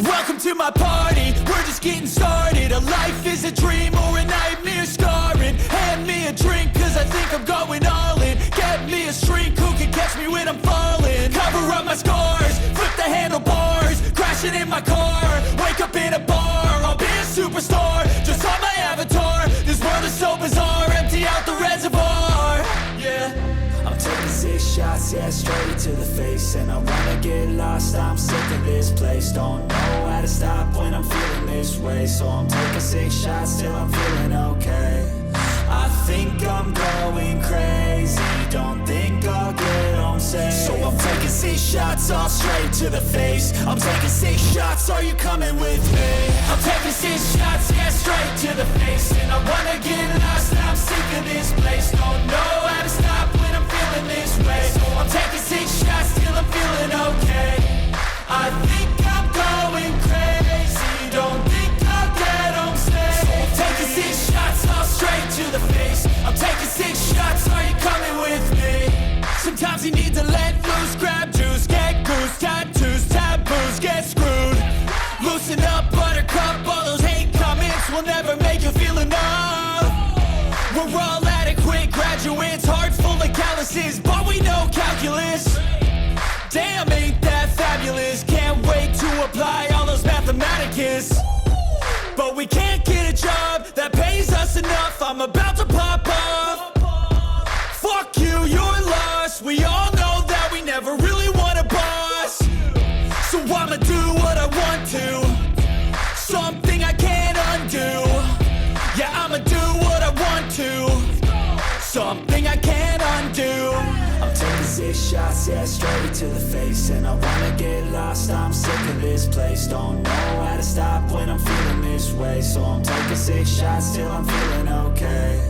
Welcome to my party, we're just getting started. A life is a dream or a nightmare scarring. Hand me a drink cause I think I'm going all in. Get me a shrink who can catch me when I'm falling. Cover up my scars, flip the handlebars. Crashing in my car, wake up in a bar. I'll be a superstar, just on my avatar. This world is so bizarre, empty out the reservoir. Yeah, I'm taking 6 shots, yeah, straight to the face. And I wanna get lost, I'm sick of this place. Don't know how to stop when I'm feeling this way. So I'm taking 6 shots till I'm feeling okay. I think I'm going crazy, don't think I'll get home safe. So I'm taking 6 shots, all straight to the face. I'm taking 6 shots, are you coming with me? I'm taking 6 shots, yeah, straight to the face. And I wanna get lost, I'm sick of this place. Don't know how to stop when I'm feeling this way. So I'm taking 6 shots till I'm feeling okay. I think I'm going crazy, don't think I'll get home safe. So I'm taking 6 shots, all straight to the face. I'm taking 6 shots, are you coming with me? Sometimes you need to let loose, grab juice, get goose, tattoos, taboos, get screwed. Loosen up, buttercup, all those hate comments will never make you feel enough. We're all adequate graduates, heart full of calluses, but we know calculus. Damn, ain't that fabulous? Can't wait to apply all those mathematicus. But we can't get a job that pays us enough. I'm about to pop off. Fuck you, you're lost. We all know that we never really want a boss. So I'ma do what I want to, something I can't undo. Yeah, I'ma do what I want to, something I can't undo. I'm taking 6 shots, yeah, straight to the face. And I wanna get lost, I'm sick of this place. Don't know how to stop when I'm feeling this way. So I'm taking 6 shots till I'm feeling okay.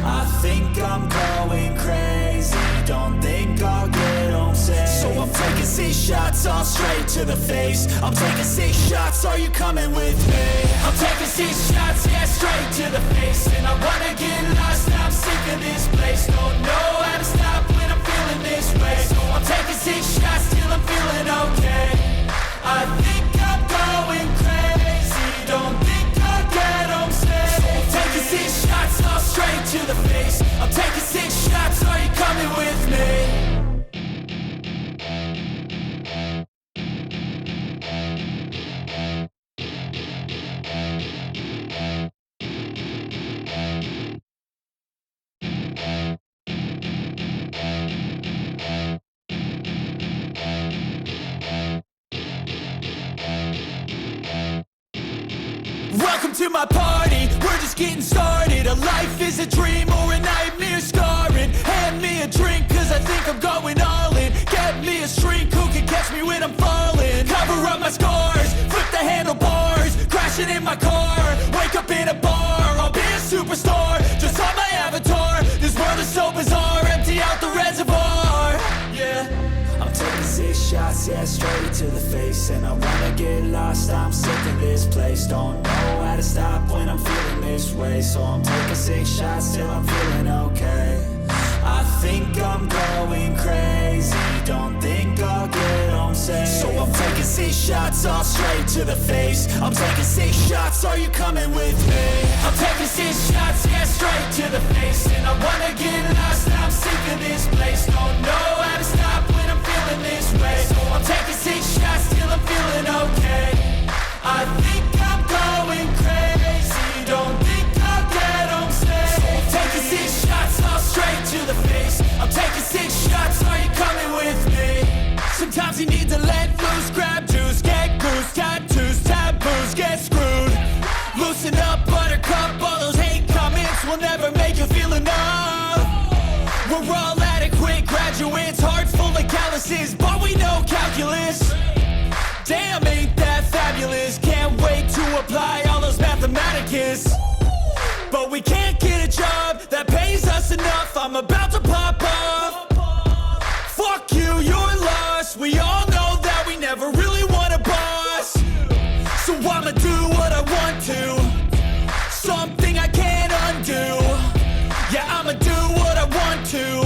I think I'm going crazy, don't think I'll get home safe. So I'm taking 6 shots, all straight to the face. I'm taking 6 shots, are you coming with me? I'm taking 6 shots, yeah, straight to the face. And I wanna get lost, I'm sick of this place. Don't know how to stop when I'm feeling this way. So I'm taking 6 shots till I'm feeling okay. I think I'm going crazy, don't think I'll get home safe. So I'm taking 6 shots, all straight to the face. I'm taking 6 shots, are you coming with me? Welcome to my party, we're just getting started. A life is a dream or a nightmare scarring. Hand me a drink cause I think I'm going all in. Get me a shrink who can catch me when I'm falling. Cover up my scars, flip the handlebars. Crashing in my car, wake up in a bar. I'll be a superstar, just on my avatar. This world is so bizarre, empty out the reservoir. Yeah, I'm taking 6 shots, yeah, straight to the face. And I wanna get lost, I'm sick of this place. Don't know how to stop when I'm feeling this way. So I'm taking 6 shots till I'm feeling okay. I think I'm going crazy, don't think I'll get home safe. So I'm taking 6 shots, all straight to the face. I'm taking 6 shots, are you coming with me? I'm taking 6 shots, yeah, straight to the face. And I wanna get lost, I'm sick of this place. Don't know how to stop when I'm feeling this way. So I'm taking 6 shots till I'm feeling okay. I think I'm going crazy, don't think I'll get home safe. So I'm taking 6 shots, all straight to the face. I'm taking 6 shots, are you coming with me? Sometimes you need to let loose, grab juice, get goose, tattoos, taboos, get screwed. Loosen up, buttercup, all those hate comments will never make you feel enough. We're all adequate graduates, heart full of calluses, but we know calculus. Damn, ain't that fabulous? Can't wait to apply all those mathematicus. But we can't get a job that pays us enough. I'm about to pop off. Fuck you, you're lost. We all know that we never really want a boss. So I'ma do what I want to, something I can't undo. Yeah, I'ma do what I want to,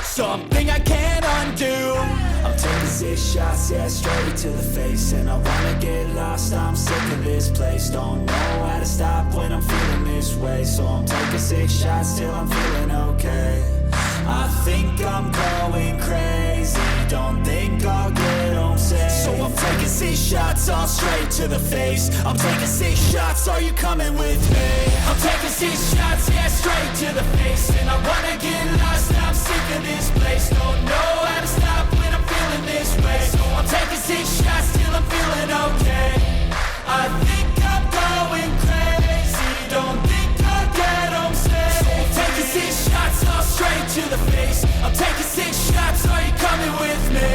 something I can't undo. I'm taking 6 shots, yeah, straight to the face. And I wanna get lost, I'm sick of this place. Don't know how to stop when I'm feeling this way. So I'm taking 6 shots till I'm feeling okay. I think I'm going crazy, don't think I'll get home safe. So I'm taking 6 shots, all straight to the face. I'm taking 6 shots, are you coming with me? I'm taking 6 shots, yeah, straight to the face. And I wanna get lost, I'm sick of this place. Don't know how to stop when I'm feeling this way. So I'm taking 6 shots till I'm feeling okay. I think I'm going crazy, don't think I'll get home safe. So I'm taking 6 shots, all straight to the face. I'm taking 6 shots, are you coming with me?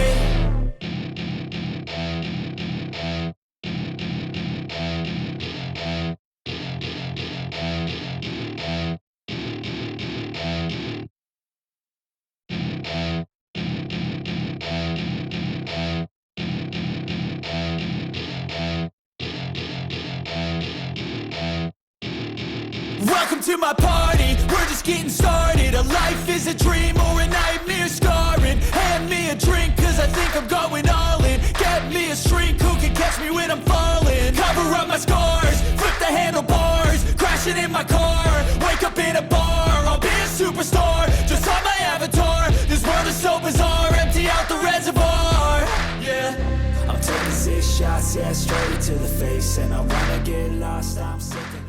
Welcome to my party, we're just getting started. A life is a dream or a nightmare scarring. Hand me a drink cause I think I'm going all in. Get me a shrink who can catch me when I'm falling. Cover up my scars, flip the handlebars. Crashing in my car, wake up in a bar. I'll be a superstar, just on my avatar. This world is so bizarre, empty out the reservoir. Yeah, I'm taking 6 shots, yeah, straight to the face. And I wanna get lost, I'm sick of